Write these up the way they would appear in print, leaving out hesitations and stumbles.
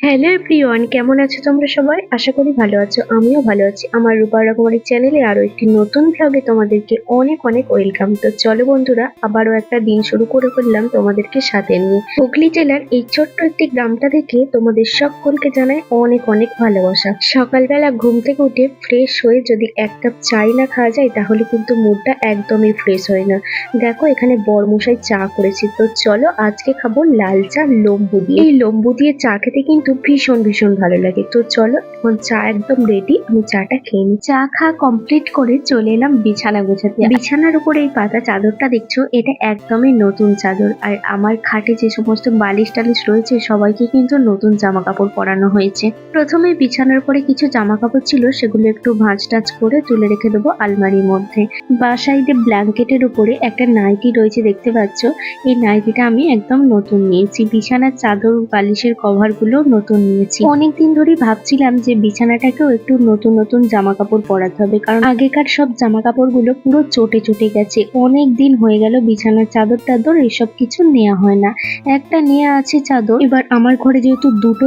Hello everyone, কেমন আছো তোমরা সবাই? আশা করি ভালো আছো। আমিও ভালো আছি। আমার রূপা রকমারি চ্যানেলে আরো একটি নতুন ভ্লগে তোমাদেরকে অনেক অনেক ওয়েলকাম। তো চলো বন্ধুরা, আবারও একটা দিন শুরু করে ফেললাম তোমাদেরকে সাথে নিয়ে। হুগলি জেলার এই ছোট্ট একটি গ্রামটা থেকে তোমাদের সকলকে জানাই অনেক অনেক ভালোবাসা। সকালবেলা ঘুম থেকে উঠে ফ্রেশ হয়ে যদি এক কাপ চাই না খাওয়া যায় তাহলে কিন্তু মুডটা একদমই ফ্রেশ হয় না। দেখো এখানে বরমশাই চা করেছি, তো চলো আজকে খাবো লাল চা লেবু দিয়ে। এই লেবু দিয়ে চা খেতে কিন্তু ভীষণ ভীষণ ভালো লাগে। তো চলো এখন চা একদম রেডি, আমি চাটা খেয়ে নিই। চা খাওয়া কমপ্লিট করে চলে এলাম বিছানা গোছাতে। বিছানার উপর এই পাতা চাদরটা দেখছো, এটা একদমই নতুন চাদর। আর আমার খাটে যে সমস্ত বালিশ টালিশ রয়েছে সবাইকে কিন্তু নতুন জামা কাপড় পরানো হয়েছে। প্রথমে বিছানার উপরে কিছু জামা কাপড় ছিল, সেগুলো একটু ভাঁজ টাজ করে তুলে রেখে দেবো আলমারির মধ্যে। বা সাইডে ব্ল্যাঙ্কেটের উপরে একটা নাইটি রয়েছে, দেখতে পাচ্ছ। এই নাইটিটা আমি একদম নতুন নিয়েছি। বিছানার চাদর বালিশের কভার গুলো নতুন নিয়েছি। অনেকদিন ধরেই ভাবছিলাম যে বিছানাটাকেও একটু নতুন নতুন জামা কাপড় পরাতে হবে, কারণ আগেকার সব জামা কাপড় গুলো পুরো চটে চটে গেছে। অনেক দিন হয়ে গেল বিছানার চাদর টাদর এসব কিছু নেওয়া হয় না। একটা নেওয়া আছে চাদর। এবার আমার ঘরে যেহেতু দুটো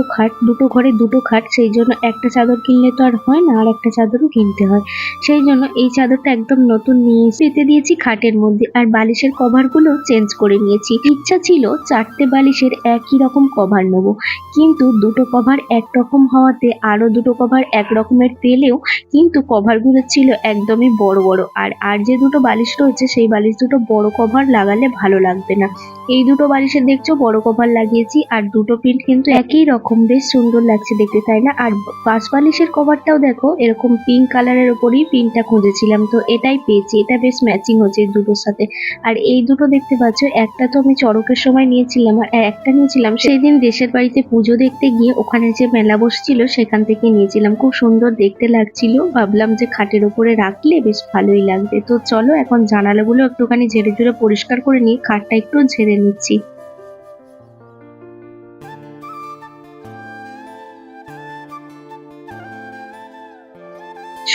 ঘরে দুটো খাট, সেই জন্য একটা চাদর কিনলে তো আর হয় না, আর একটা চাদরও কিনতে হয়। সেই জন্য এই চাদরটা একদম নতুন নিয়ে পেতে দিয়েছি খাটের মধ্যে। আর বালিশের কভার গুলো চেঞ্জ করে নিয়েছি। ইচ্ছা ছিল 4টে বালিশের একই রকম কভার নেবো, কিন্তু দুটো কভার একরকম হওয়াতে আরো দুটো কভার এক রকমের পেলেও কিন্তু কভার গুলো ছিল একদমই বড় বড়। আর যে দুটো বালিশ রয়েছে সেই বালিশ দুটো বড় কভার লাগালে ভালো লাগবে না। এই দুটো বালিশে দেখছো বড় কভার লাগিয়েছি, আর দুটো প্রিন্ট কিন্তু একই রকম, বেশ সুন্দর লাগছে দেখতে, তাই না? আর পাশ বালিশের কভারটাও দেখো এরকম পিঙ্ক কালারের উপরেই প্রিন্টটা খুঁজেছিলাম, তো এটাই পেয়েছি। এটা বেশ ম্যাচিং হচ্ছে এই দুটোর সাথে। আর এই দুটো দেখতে পাচ্ছ, একটা তো আমি চড়কের সময় নিয়েছিলাম, আর একটা নিয়েছিলাম সেদিন দেশের বাড়িতে পুজো দেখতে গিয়ে ওখানে যে মেলা বসছিল সেখান থেকে নিয়েছিলাম। খুব সুন্দর দেখতে লাগছিল, ভাবলাম যে খাটের উপরে রাখলে বেশ ভালোই লাগবে। তো চলো এখন জানালাগুলো একটুখানি ঝেড়ে ঝুড়ে পরিষ্কার করে নিয়ে খাটটা একটু ঝেড়ে নিচ্ছি।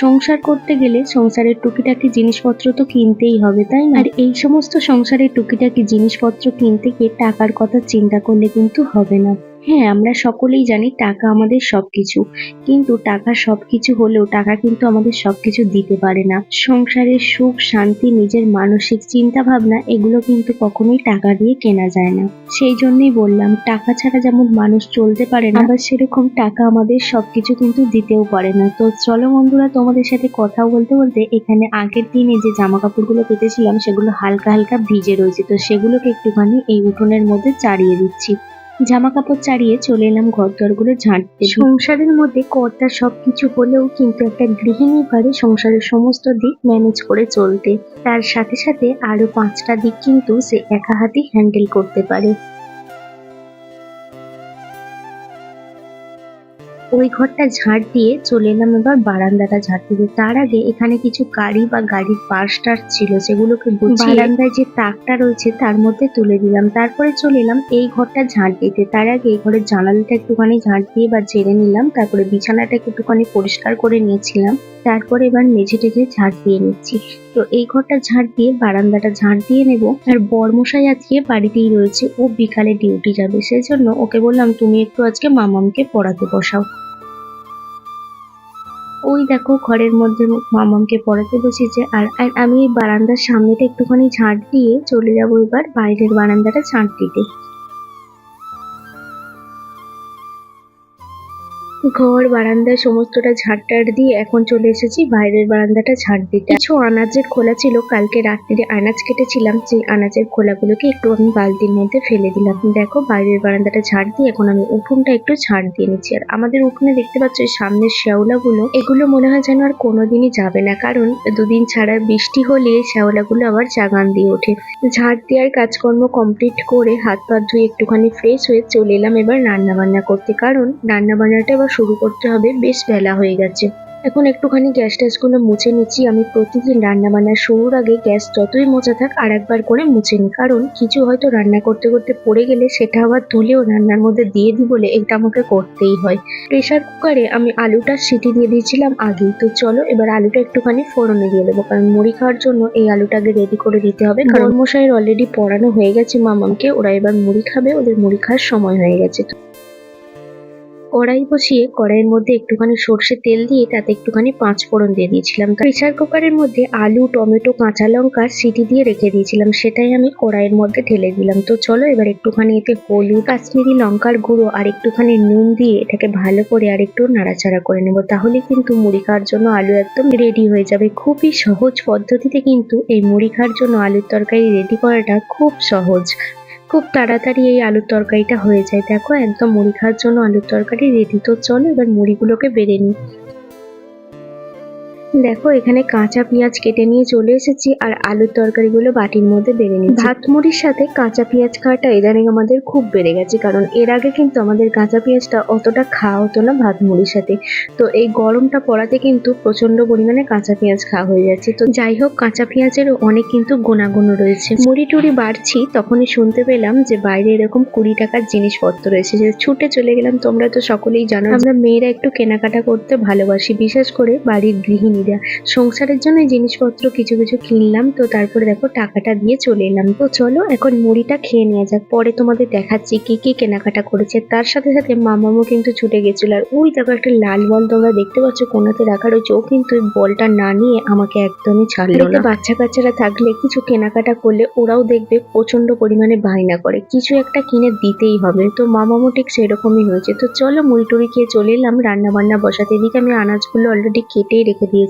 সংসার করতে গেলে সংসারের টুকিটাকি জিনিসপত্র তো কিনতেই হবে, তাই না? আর এই সমস্ত সংসারের টুকিটাকি জিনিসপত্র কিনতে গিয়ে টাকার কথা চিন্তা করলে কিন্তু হবে না। হ্যাঁ, আমরা সকলেই জানি টাকা আমাদের সবকিছু, কিন্তু টাকা সবকিছু হলেও টাকা কিন্তু আমাদের সবকিছু দিতে পারে না। সংসারের সুখ শান্তি, নিজের মানসিক চিন্তা ভাবনা, এগুলো কিন্তু কখনোই টাকা দিয়ে কেনা যায় না। সেই জন্যই বললাম, টাকা ছাড়া যেমন মানুষ চলতে পারে না, আবার সেরকম টাকা আমাদের সবকিছু কিন্তু দিতেও পারে না। তো চলো বন্ধুরা, তোমাদের সাথে কথা বলতে বলতে এখানে আগের দিনে যে জামা কাপড়গুলো কেটেছিলাম সেগুলো হালকা হালকা ভিজে রয়েছে, তো সেগুলোকে একটুখানি এই উঠোনের মধ্যে চাড়িয়ে দিচ্ছি। জামা কাপড় চাড়িয়ে চলে এলাম ঘর দরগুলো ঝাঁটতে। সংসারের মধ্যে কর্তা সবকিছু হলেও কিন্তু একটা গৃহিণী পারে সংসারের সমস্ত দিক ম্যানেজ করে চলতে। তার সাথে সাথে আরো 5টা দিক কিন্তু সে একা হাতে হ্যান্ডেল করতে পারে। ওই ঘরটা ঝাড় দিয়ে চলে এলাম এবার বারান্দাটা ঝাড় দিতে। তার আগে এখানে কিছু গাড়ি বা গাড়ির পার্টস টার্টস ছিল, সেগুলোকে গুছিয়ে বারান্দায় যে তাকটা রয়েছে তার মধ্যে তুলে দিলাম। তারপরে চলে এলাম এই ঘরটা ঝাড় দিতে। তার আগে এই ঘরের জানালাটা একটুখানি ঝাড় দিয়ে বা ঝেড়ে নিলাম, তারপরে বিছানাটা একটুখানি পরিষ্কার করে নিয়েছিলাম। তারপরে এবার মেঝে টেঝে ঝাড় দিয়ে নিচ্ছি। তো এই ঘরটা ঝাড় দিয়ে বারান্দাটা ঝাড় দিয়ে নেব। আর বরমশাই আজকে বাড়িতেই রয়েছে, ও বিকালে ডিউটি যাবে, সেই জন্য ওকে বললাম তুমি একটু আজকে মামামকে পড়াতে বসাও। ওই দেখো ঘরের মধ্যে মামামকে পড়াতে বসেছে। আর আমি এই বারান্দার সামনেটা একটুখানি ঝাঁট দিয়ে চলে যাবো এবার বাইরের বারান্দাটা ঝাঁট দিতে। ঘর বারান্দায় সমস্তটা ঝাড়টার দিয়ে এখন চলে এসেছি বাইরের বারান্দাটা ঝাড় দিতে। কিছু আনাজের খোলা ছিল, কালকে রাত্রিরে আনাজ কেটেছিলাম, সেই আনাজের খোলাগুলোকে একটু আমি বালতির মধ্যে ফেলে দিলাম। দেখো বাইরের বারান্দাটা ঝাড় দিয়ে এখন আমি উঠোনটা একটু ঝাড় দিয়ে নিচ্ছি। আর আমাদের উঠোনে দেখতে পাচ্ছ এই সামনের শ্যাওলাগুলো, এগুলো মনে হয় যেন আর কোনোদিনই যাবে না, কারণ দুদিন ছাড়া বৃষ্টি হলে শ্যাওলাগুলো আবার জাগান দিয়ে ওঠে। ঝাড় দেওয়ার কাজকর্ম কমপ্লিট করে হাত পা ধুয়ে একটুখানি ফ্রেশ হয়ে চলে এলাম এবার রান্না বান্না করতে, কারণ রান্না বান্নাটা এবার শুরু করতে হবে, বেশ বেলা হয়ে গেছে। এখন একটুখানি গ্যাস ট্যাসগুলো মুছে নিচ্ছি। আমি প্রতিদিন রান্না বান্না শুরুর আগে গ্যাস যতই মোছা থাক আর একবার করে মুছে নিই, কারণ কিছু হয়তো রান্না করতে করতে পড়ে গেলে সেটা আবার তুলেও রান্নার মধ্যে দিয়ে দিই বলে এটা আমাকে করতেই হয়। প্রেসার কুকারে আমি আলুটা সিটি দিয়ে দিয়েছিলাম আগেই। তো চলো এবার আলুটা একটুখানি ফোড়নে দিয়ে দেবো, কারণ মুড়ি খাওয়ার জন্য এই আলুটাকে রেডি করে দিতে হবে। কারণ মশাইয়ের অলরেডি পড়ানো হয়ে গেছে মামামকে, ওরা এবার মুড়ি খাবে, ওদের মুড়ি খাওয়ার সময় হয়ে গেছে। কড়াই বসিয়ে কড়াইয়ের মধ্যে একটুখানি সর্ষে তেল দিয়ে তাতে একটুখানি পাঁচ ফোড়ন দিয়ে দিয়েছিলাম। প্রেসার কুকারের মধ্যে আলু, টমেটো, কাঁচা লঙ্কা সিটি দিয়ে রেখে দিয়েছিলাম, সেটাই আমি কড়াইয়ের মধ্যে ঢেলে দিলাম। তো চলো এবার একটুখানি এতে হলুদ, কাশ্মীরি লঙ্কার গুঁড়ো আর একটুখানি নুন দিয়ে এটাকে ভালো করে আর একটু নাড়াচাড়া করে নেবো। তাহলে কিন্তু মুড়ি খাওয়ার জন্য আলু একদম রেডি হয়ে যাবে। খুবই সহজ পদ্ধতিতে কিন্তু এই মুড়ি খাওয়ার জন্য আলুর তরকারি রেডি করাটা খুব সহজ। খুব তাড়াতাড়ি এই আলুর তরকারিটা হয়ে যায়। দেখো একদম মুড়ি খাওয়ার জন্য আলুর তরকারি রেডি। তো চলো এবার মুড়িগুলোকে বেড়ে নিই। দেখো এখানে কাঁচা পেঁয়াজ কেটে নিয়ে চলে এসেছি আর আলুর তরকারিগুলো বাটির মধ্যে বেড়ে নিচ্ছি। ভাত মুড়ির সাথে কাঁচা পেঁয়াজ খাওয়াটা ইদানিং আমাদের খুব বেড়ে গেছে, কারণ এর আগে কিন্তু আমাদের কাঁচা পেঁয়াজটা অতটা খাওয়া হতো না ভাত মুড়ির সাথে। তো এই গরমটা পড়াতে কিন্তু প্রচন্ড পরিমাণে কাঁচা পেঁয়াজ খাওয়া হয়ে যাচ্ছে। তো যাই হোক, কাঁচা পেঁয়াজেরও অনেক কিন্তু গুণাগুণ রয়েছে। মুড়ি টুড়ি বাড়ছি তখনই শুনতে পেলাম যে বাইরে এরকম 20 টাকার জিনিসপত্র রয়েছে, যে ছুটে চলে গেলাম। তোমরা তো সকলেই জানো আমরা মেয়েরা একটু কেনাকাটা করতে ভালোবাসি, বিশেষ করে বাড়ির গৃহিণীরা। সংসারের জন্য জিনিসপত্র কিছু কিছু কিনলাম। তো তারপরে দেখো টাকাটা দিয়ে চলে এলাম। তো চলো এখন মুড়িটা খেয়ে নেওয়া যাক, পরে তোমাদের দেখাচ্ছি কি কি কেনাকাটা করেছে। তার সাথে সাথে মামামও কিন্তু ছুটে গেছিল। আর ওই দেখো একটা লাল বল তোমরা দেখতে পাচ্ছ কোনাতে রাখা রয়েছে, ও কিন্তু ওই বলটা না নিয়ে আমাকে একদমই ছাড়লো না। বাচ্চা কাচ্চারা থাকলে কিছু কেনাকাটা করলে ওরাও দেখবে প্রচন্ড পরিমাণে বায়না করে, কিছু একটা কিনে দিতেই হবে। তো মামামও ঠিক সেরকমই হয়েছে। তো চলো মুড়ি টুড়ি খেয়ে চলে এলাম রান্না বান্না বসাতে। এদিকে আমি আনাজগুলো অলরেডি কেটেই রেখে দিয়েছিলাম।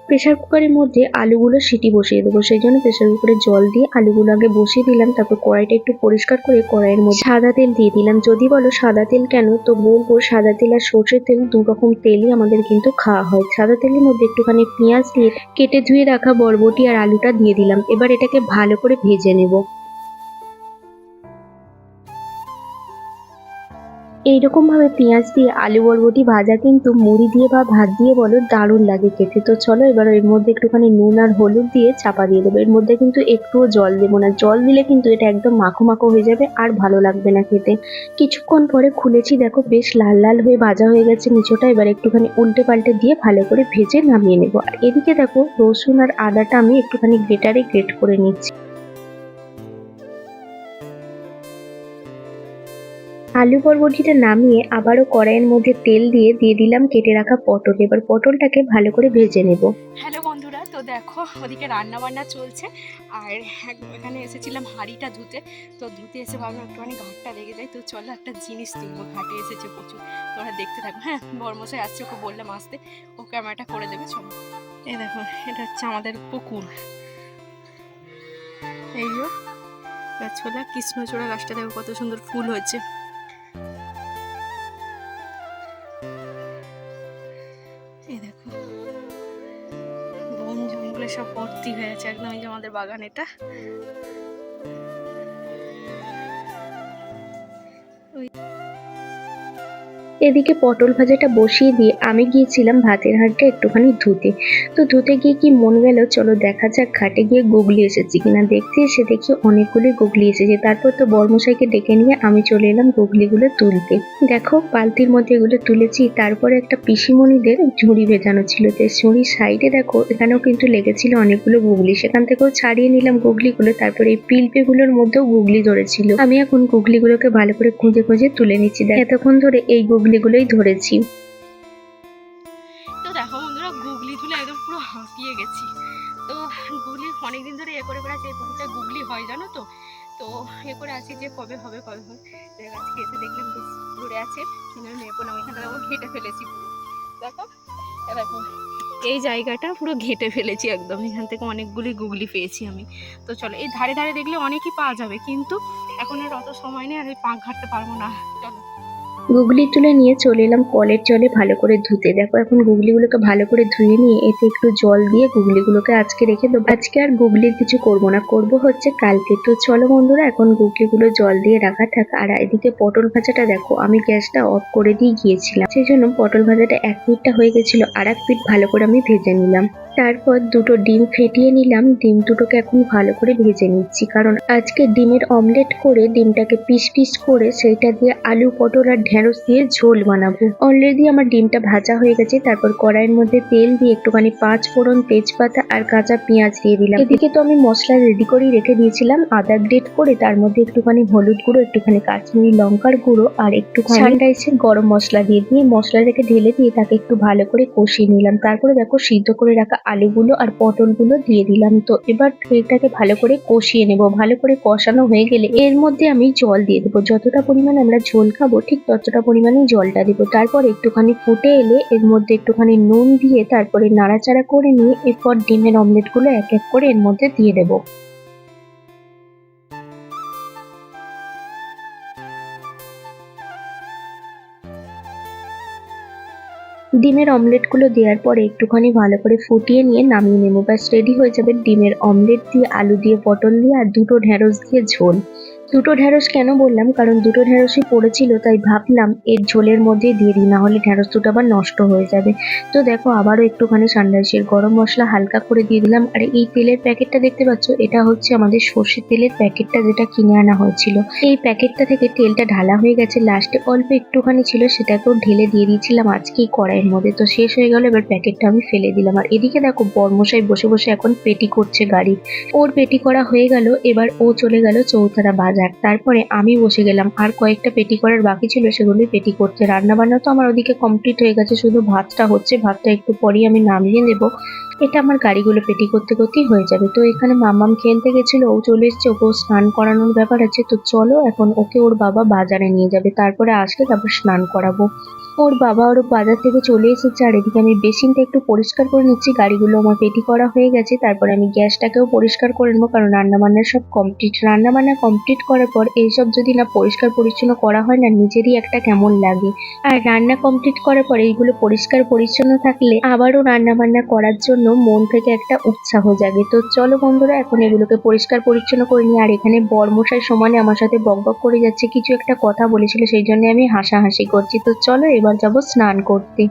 প্রেসার কুকারের মধ্যে আলুগুলো সিটি বসিয়ে দেবো, সেই জন্য প্রেসার কুকারে জল দিয়ে আলুগুলো আগে বসিয়ে দিলাম। তারপর কড়াইটা একটু পরিষ্কার করে কড়াইয়ের মধ্যে সাদা তেল দিয়ে দিলাম। যদি বলো সাদা তেল কেন, তো বলবো সাদা তেল আর সর্ষের তেল দু রকম তেলই আমাদের কিন্তু খাওয়া হয়। সাদা তেলের মধ্যে একটুখানি পেঁয়াজ দিয়ে কেটে ধুয়ে রাখা বরবটি আর আলুটা দিয়ে দিলাম। এবার এটাকে ভালো করে ভেজে নেব। এইরকম ভাবে পেঁয়াজ দিয়ে আলু বরবটি ভাজা কিন্তু মুড়ি দিয়ে বা ভাত দিয়ে বলো দারুণ লাগে খেতে। তো চলো এবার এর মধ্যে একটুখানি নুন আর হলুদ দিয়ে চাপা দিয়ে দেবো। এর মধ্যে কিন্তু একটুও জল দেবো না, জল দিলে কিন্তু এটা একদম মাখো মাখো হয়ে যাবে আর ভালো লাগবে না খেতে। কিছুক্ষণ পরে খুলেছি, দেখো বেশ লাল লাল হয়ে ভাজা হয়ে গেছে নিচোটা। এবার একটুখানি উল্টে পাল্টে দিয়ে ভালো করে ভেজে নামিয়ে নেবো। আর এদিকে দেখো রসুন আর আদাটা আমি একটুখানি গ্রেটারে গ্রেট করে নিচ্ছি। আলু বরবটিটা নামিয়ে আবারও কড়াইয়ের মধ্যে তেল দিয়ে দিলাম কেটে রাখা পটল। এবার পটলটাকে ভালো করে ভেজে নেব। হ্যালো বন্ধুরা, তো দেখো ওদিকে রান্না বান্না চলছে আর এখানে এসেছিলাম হাঁড়িটা ধুতে। তো ধুতে এসে ভাবলাম একটুখানি ঘাটটা লেগে যায়। তো চলো একটা জিনিস তুলবো, ঘাটে এসেছে প্রচুর, তোমরা দেখতে থাকো। হ্যাঁ, বর্মশাই আসছে, ওকে বললাম আসতে, ও ক্যামেরাটা করে দেবে। চলো, এই দেখো এটা হচ্ছে আমাদের পুকুর। এই যে গাছপালা, কৃষ্ণচূড়া গাছটা দেখো কত সুন্দর ফুল হয়েছে। এই দেখো বন জঙ্গলে সব ভর্তি হয়ে আছে একদম। এই যে আমাদের বাগান এটা। এদিকে পটল ভাজাটা বসিয়ে দিয়ে আমি গিয়েছিলাম ভাতের হাঁড়িটা একটুখানি ধুতে। তো ধুতে গিয়ে কি মন গেল, চলো দেখা যাক ঘাটে গিয়ে গুগলি এসেছি কিনা। দেখতে এসে দেখি অনেকগুলি গুগলি এসেছে। তারপর তো বর্মশাইকে ডেকে নিয়ে আমি চলে এলাম গুগলিগুলো তুলতে। দেখো বালতির মধ্যে এগুলো তুলেছি। তারপরে একটা পিসিমণিদের ঝুড়ি ভেজানো ছিল, তো ঝুড়ির সাইডে দেখো এখানেও কিন্তু লেগেছিল অনেকগুলো গুগলি, সেখান থেকেও ছাড়িয়ে নিলাম গুগলিগুলো। তারপরে এই পিলপেগুলোর মধ্যেও গুগলি ধরেছিল। আমি এখন গুগলিগুলোকে ভালো করে খুঁজে খুঁজে তুলে নিচ্ছি। এতক্ষণ ধরে এই গুগলিগুলোই ধরেছি। তো দেখো বন্ধুরা, গুগলি তুলে একদম পুরো হাঁপিয়ে গেছি। তো গুগলি অনেকদিন ধরে করে বেড়াচ্ছে, এই পুকুরটা গুগলি হয় জানো তো। তো করে আছি যে কবে হবে কবে হবে। আজকে এসে দেখলাম বেশ ঘুরে আছে, কিন্তু নেবো না। ওইখানে দেখো ঘেটে ফেলেছি পুরো। দেখো দেখো এই জায়গাটা পুরো ঘেটে ফেলেছি একদম। এখান থেকে অনেকগুলি গুগলি পেয়েছি আমি। তো চলো এই ধারে ধারে দেখলে অনেকই পাওয়া যাবে, কিন্তু এখন আর অত সময় নেই, আর এই পাঁক ঘাটতে পারবো না। চলো গুগলি তুলে নিয়ে চলে এলাম কলের জলে ভালো করে ধুতে। দেখো এখন গুগলিগুলোকে ভালো করে ধুয়ে নিয়ে এতে একটু জল দিয়ে গুগলিগুলোকে আজকে রেখে দেবো। আজকে আর গুগলির কিছু করবো না, করবো হচ্ছে কালকে। তো চলো বন্ধুরা এখন গুগলিগুলো জল দিয়ে রাখা থাক। আর এদিকে পটল ভাজাটা দেখো আমি গ্যাসটা অফ করে দিয়ে গিয়েছিলাম, সেই জন্য পটল ভাজাটা এক পিঠটা হয়ে গেছিল, আর এক পিঠ ভালো করে আমি ভেজে নিলাম। তারপর দুটো ডিম ফেটিয়ে নিলাম। ডিম দুটোকে এখন ভালো করে ভেজে নিচ্ছি, কারণ আজকে ডিমের অমলেট করে ডিমটাকে পিস পিস করে সেইটা দিয়ে আলু পটল আর ঢেঁড়স দিয়ে ঝোল বানাবো। অলরেডি আমার ডিমটা ভাজা হয়ে গেছে, তারপর কড়াইয়ের মধ্যে তেল দিয়ে একটুখানি 5 ফোড়ন, তেজপাতা আর কাঁচা পেঁয়াজ দিয়ে দিলাম। এদিকে তো আমি মশলা রেডি করেই রেখে দিয়েছিলাম, আদা গ্রেট করে, তার মধ্যে একটুখানি হলুদ গুঁড়ো, একটুখানি কাশ্মীরি লঙ্কার গুঁড়ো আর একটুখানি সানরাইসের গরম মশলা দিয়ে মশলাটাকে ঢেলে দিয়ে তাকে একটু ভালো করে কষিয়ে নিলাম। তারপরে দেখো সিদ্ধ করে রাখা আলুগুলো আর পটলগুলো দিয়ে দিলাম। তো এবার এটাকে ভালো করে কষিয়ে নেব। ভালো করে কষানো হয়ে গেলে এর মধ্যে আমি জল দিয়ে দেবো। যতটা পরিমাণে আমরা ঝোল খাবো ঠিক ততটা পরিমাণে জলটা দেবো। তারপর একটুখানি ফুটে এলে এর মধ্যে একটুখানি নুন দিয়ে তারপরে নাড়াচাড়া করে নিয়ে এরপর ডিমের অমলেটগুলো এক এক করে এর মধ্যে দিয়ে দেবো। ডিমের অমলেটগুলো দেওয়ার পরে একটুখানি ভালো করে ফুটিয়ে নিয়ে নামিয়ে নেবো। ব্যাস রেডি হয়ে যাবে ডিমের অমলেট দিয়ে, আলু দিয়ে, পটল দিয়ে আর দুটো ঢেঁড়স দিয়ে ঝোল। দুটো ঢেঁড়স কেন বললাম, কারণ দুটো ঢেঁড়সই পড়েছিল তাই ভাবলাম এর ঝোলের মধ্যে দিয়ে দিই, না হলে ঢেঁড়স দুটো আবার নষ্ট হয়ে যাবে। তো দেখো আবারও একটুখানি সানরাইসের গরম মশলা হালকা করে দিয়ে দিলাম। আর এই তেলের প্যাকেটটা দেখতে পাচ্ছ, এটা হচ্ছে আমাদের সর্ষের তেলের প্যাকেটটা, যেটা কিনে আনা হয়েছিল। এই প্যাকেটটা থেকে তেলটা ঢালা হয়ে গেছে, লাস্টে অল্প একটুখানি ছিল সেটাকেও ঢেলে দিয়ে দিয়েছিলাম আজকেই কড়াইয়ের মধ্যে। তো শেষ হয়ে গেল, এবার প্যাকেটটা আমি ফেলে দিলাম। আর এদিকে দেখো বরমশাই বসে বসে এখন পেটি করছে গাড়ি। ওর পেটি করা হয়ে গেল, এবার ও চলে গেল চৌতারা বাজার। তারপরে আমি বসে গেলাম, আর কয়েকটা পেটি করার বাকি ছিল সেগুলি পেটি করতে। রান্না বান্না তো আমার ওদিকে কমপ্লিট হয়ে গেছে, শুধু ভাতটা হচ্ছে, ভাতটা একটু পরেই আমি নামিয়ে নেবো। এটা আমার গাড়িগুলো পেটি করতে করতেই হয়ে যাবে। তো এখানে মাম্মাম খেলতে গেছিল, ও চলে এসছে, ওকেও স্নান করানোর ব্যাপার আছে। তো চলো এখন ওকে ওর বাবা বাজারে নিয়ে যাবে, তারপরে আসলে তারপর স্নান করাবো। ওর বাবা ওর বাজার থেকে চলে এসেছে, আর এদিকে আমি বেসিনটা একটু পরিষ্কার করে নিচ্ছি। গাড়িগুলো আমার পেটি করা হয়ে গেছে, তারপরে আমি গ্যাসটাকেও পরিষ্কার করে নেবো, কারণ রান্নাবান্না সব কমপ্লিট। রান্নাবান্না কমপ্লিট করার পর এইসব যদি না পরিষ্কার পরিচ্ছন্ন করা হয় না, নিজেরই একটা কেমন লাগে। আর রান্না কমপ্লিট করার পর এইগুলো পরিষ্কার পরিচ্ছন্ন থাকলে আবারও রান্না বান্না করার জন্য মন থেকে একটা উৎসাহ জাগে। তো চলো বন্ধুরা এখন এগুলোকে পরিষ্কার পরিচ্ছন্ন করে নিই। আর এখানে বরমশাই সমানে আমার সাথে বকবক করে যাচ্ছে, কিছু একটা কথা বলেছিল সেই জন্য আমি হাসাহাসি করছি। তো চলো এবার যাবো স্নান করতে।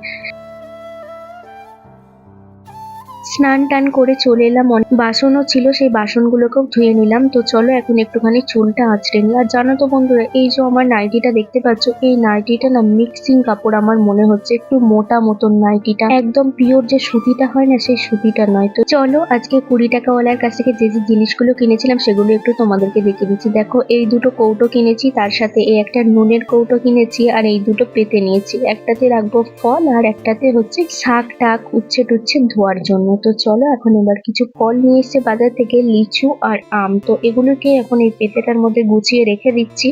স্নান টান করে চলে এলাম, অনেক বাসনও ছিল সেই বাসনগুলোকেও ধুয়ে নিলাম। তো চলো এখন একটুখানি চুলটা আঁচড়ে নিই। আর জানো তো বন্ধুরা, এই যে আমার নাইটিটা দেখতে পাচ্ছ, এই নাইটিটা না মিক্সিং কাপড় আমার মনে হচ্ছে, একটু মোটা মতন নাইটিটা, একদম পিওর যে সুতিটা হয় না সেই সুতিটা নয়। তো চলো আজকে 20 টাকাওয়ালার কাছ থেকে যে যে জিনিসগুলো কিনেছিলাম সেগুলো একটু তোমাদেরকে দেখিয়ে দিচ্ছি। দেখো এই দুটো কৌটো কিনেছি, তার সাথে এই একটা নুনের কৌটো কিনেছি, আর এই দুটো পেতে নিয়েছি। একটাতে রাখবো ফল আর একটাতে হচ্ছে শাক টাক উচ্ছে টুচ্ছে ধোয়ার জন্য। তো চলো এখন এবার কিছু ফল নিয়ে এসছে বাজার থেকে, লিচু আর আম। তো এগুলোকে এখন এই পেটেটার মধ্যে গুছিয়ে রেখে দিচ্ছি।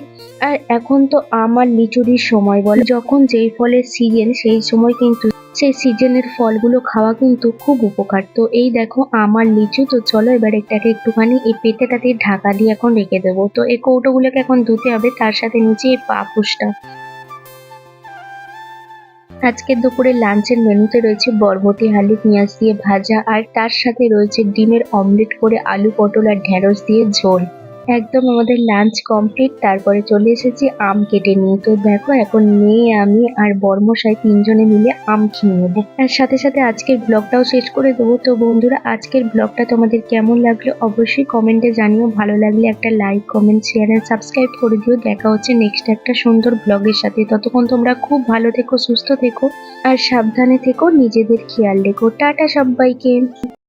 আর এখন তো আম আর লিচুরই সময়, বলে যখন যেই ফলের সিজন সেই সময় কিন্তু সেই সিজনের ফলগুলো খাওয়া কিন্তু খুব উপকার। তো এই দেখো আম আর লিচু। তো চলো এবার এটাকে একটুখানি এই পেটেটাতে ঢাকা দিয়ে এখন রেখে দেবো। তো এই কৌটোগুলোকে এখন ধুতে হবে, তার সাথে নিচে এই পাপোশটা। আজকের দুপুরে লাঞ্চের মেনুতে রয়েছে বরবটি আলু পেঁয়াজ দিয়ে ভাজা, আর তার সাথে রয়েছে ডিমের অমলেট করে আলু পটল আর ঢেঁড়স দিয়ে ঝোল। একদম আমাদের লাঞ্চ কমপ্লিট, তারপরে চলে এসেছি আম কেটে নিয়ে। তো দেখো এখন মেয়ে, আমি আর বরমশাই তিনজনে মিলে আম খেয়ে নেবো। আর সাথে সাথে আজকের ব্লগটাও শেষ করে দেবো। তো বন্ধুরা আজকের ব্লগটা তোমাদের কেমন লাগলো অবশ্যই কমেন্টে জানিও। ভালো লাগলে একটা লাইক কমেন্ট শেয়ার আর সাবস্ক্রাইব করে দিও। দেখা হচ্ছে নেক্সট একটা সুন্দর ব্লগের সাথে। ততক্ষণ তোমরা খুব ভালো থেকো, সুস্থ থেকো আর সাবধানে থেকো, নিজেদের খেয়াল রেখো। টাটা সবাইকে।